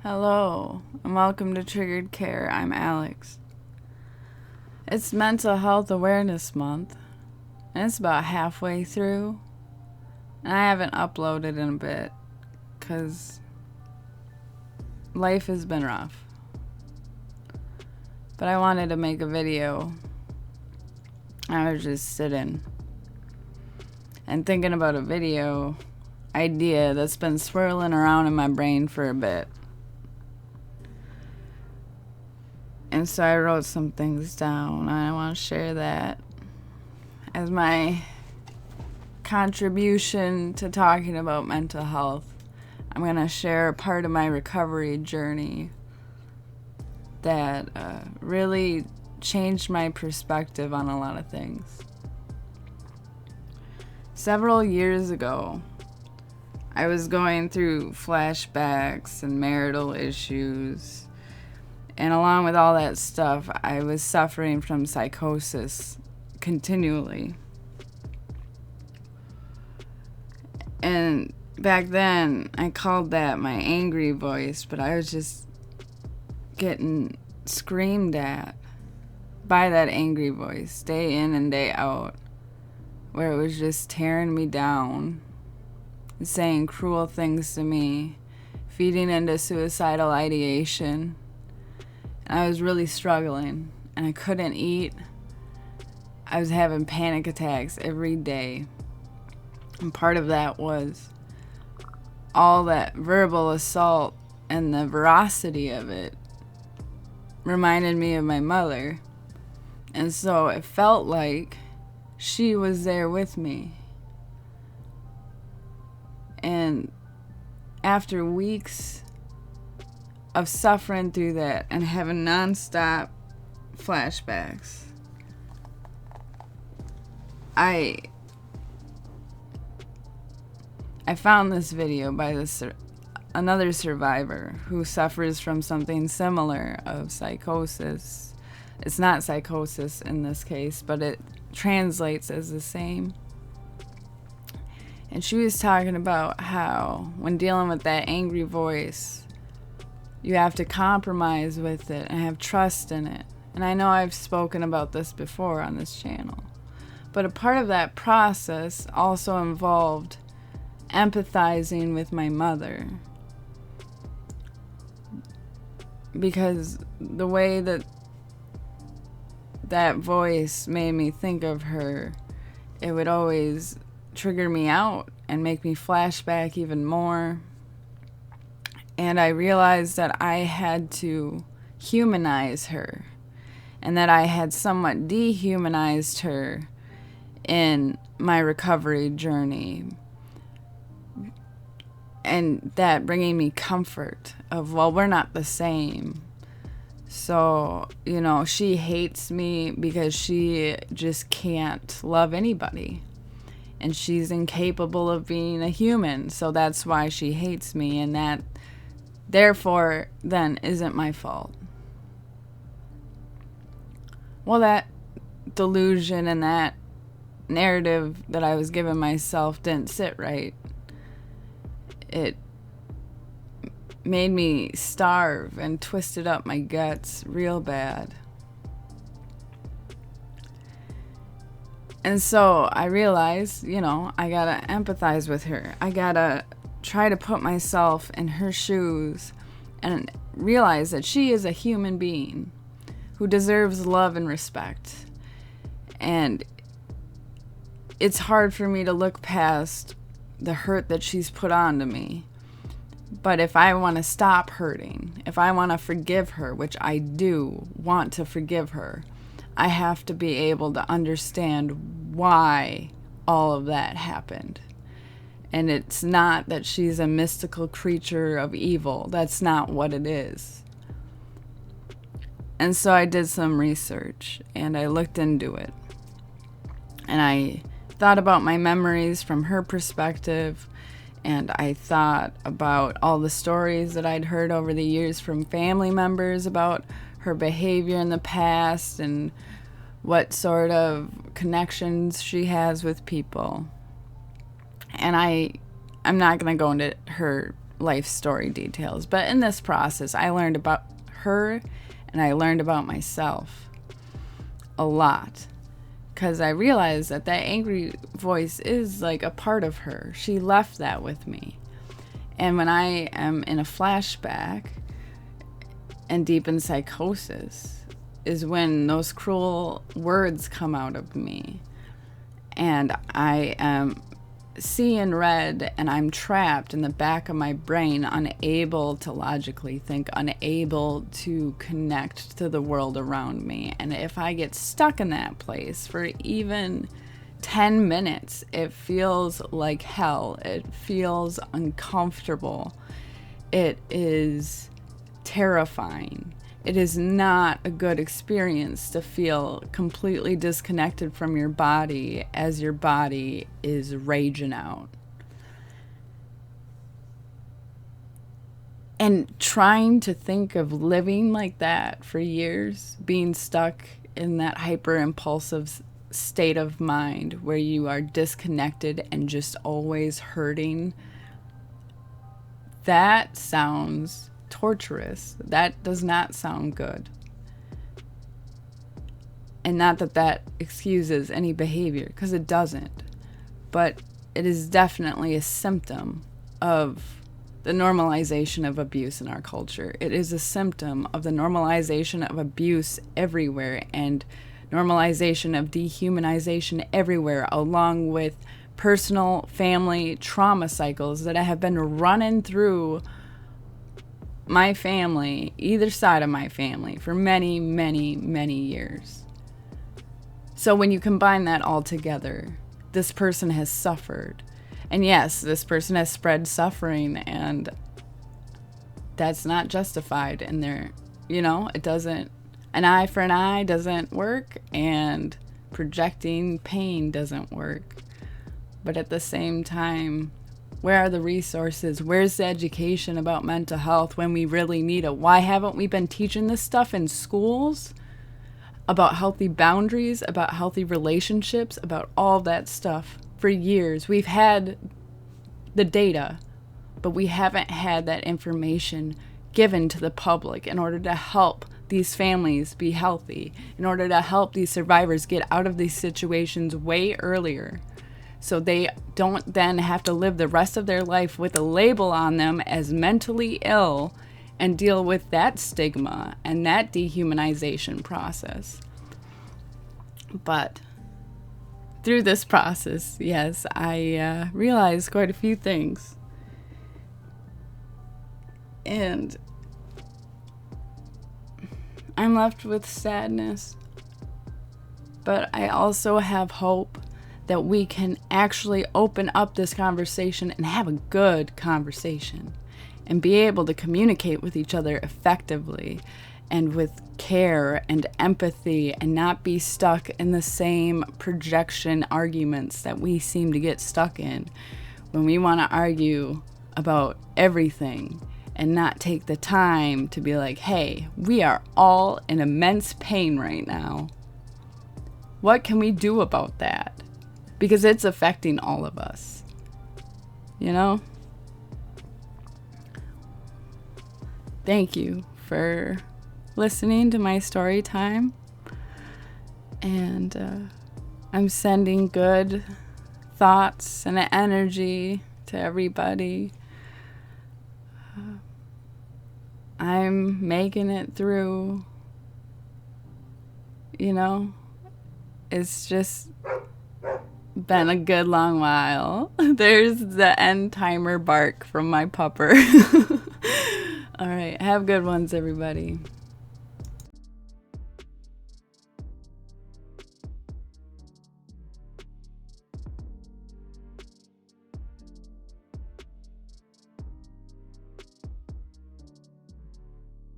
Hello, and welcome to Triggered Care. I'm Alex. It's Mental Health Awareness Month, and it's about halfway through, and I haven't uploaded in a bit, because life has been rough. But I wanted to make a video. I was just sitting and thinking about a video idea that's been swirling around in my brain for a bit. And so I wrote some things down, and I want to share that as my contribution to talking about mental health. I'm going to share a part of my recovery journey that really changed my perspective on a lot of things. Several years ago, I was going through flashbacks and marital issues. And along with all that stuff, I was suffering from psychosis continually. And back then, I called that my angry voice, but I was just getting screamed at by that angry voice, day in and day out, where it was just tearing me down, saying cruel things to me, feeding into suicidal ideation. I was really struggling, and I couldn't eat. I was having panic attacks every day. And part of that was all that verbal assault, and the veracity of it reminded me of my mother. And so it felt like she was there with me. And after weeks of suffering through that and having nonstop flashbacks, I found this video by another survivor who suffers from something similar of psychosis. It's not psychosis in this case, but it translates as the same. And she was talking about how when dealing with that angry voice, you have to compromise with it and have trust in it. And I know I've spoken about this before on this channel. But a part of that process also involved empathizing with my mother. Because the way that voice made me think of her, it would always trigger me out and make me flashback even more. And I realized that I had to humanize her, and that I had somewhat dehumanized her in my recovery journey. And that bringing me comfort of, well, we're not the same. So, she hates me because she just can't love anybody. And she's incapable of being a human, so that's why she hates me, and that therefore, then, isn't my fault. Well, that delusion and that narrative that I was giving myself didn't sit right. It made me starve and twisted up my guts real bad. And so I realized, I gotta empathize with her. I gotta try to put myself in her shoes and realize that she is a human being who deserves love and respect. And it's hard for me to look past the hurt that she's put onto me. But if I want to stop hurting, if I want to forgive her, which I do want to forgive her, I have to be able to understand why all of that happened. And it's not that she's a mystical creature of evil. That's not what it is. And so I did some research, and I looked into it. And I thought about my memories from her perspective, and I thought about all the stories that I'd heard over the years from family members about her behavior in the past and what sort of connections she has with people. And I'm not going to go into her life story details. But in this process, I learned about her and I learned about myself a lot. Because I realized that angry voice is like a part of her. She left that with me. And when I am in a flashback and deep in psychosis is when those cruel words come out of me. And I am seeing red and I'm trapped in the back of my brain, unable to logically think, unable to connect to the world around me. And if I get stuck in that place for even 10 minutes, it feels like hell. It feels uncomfortable. It is terrifying. It is not a good experience to feel completely disconnected from your body as your body is raging out. And trying to think of living like that for years, being stuck in that hyper-impulsive state of mind where you are disconnected and just always hurting, that sounds torturous. That does not sound good. And not that that excuses any behavior, because it doesn't. But it is definitely a symptom of the normalization of abuse in our culture. It is a symptom of the normalization of abuse everywhere and normalization of dehumanization everywhere, along with personal family trauma cycles that I have been running through my family, either side of my family, for many, many, many years. So when you combine that all together, this person has suffered. And yes, this person has spread suffering, and that's not justified in their, it doesn't, an eye for an eye doesn't work, and projecting pain doesn't work. But at the same time, where are the resources? Where's the education about mental health when we really need it? Why haven't we been teaching this stuff in schools? About healthy boundaries, about healthy relationships, about all that stuff for years. We've had the data, but we haven't had that information given to the public in order to help these families be healthy, in order to help these survivors get out of these situations way earlier, so they don't then have to live the rest of their life with a label on them as mentally ill and deal with that stigma and that dehumanization process. But through this process, yes, I realized quite a few things. And I'm left with sadness. But I also have hope that we can actually open up this conversation and have a good conversation and be able to communicate with each other effectively and with care and empathy and not be stuck in the same projection arguments that we seem to get stuck in when we want to argue about everything and not take the time to be like, hey, we are all in immense pain right now. What can we do about that? Because it's affecting all of us, Thank you for listening to my story time. And I'm sending good thoughts and energy to everybody. I'm making it through, It's just been a good long while. There's the end timer bark from my pupper. All right, have good ones, everybody.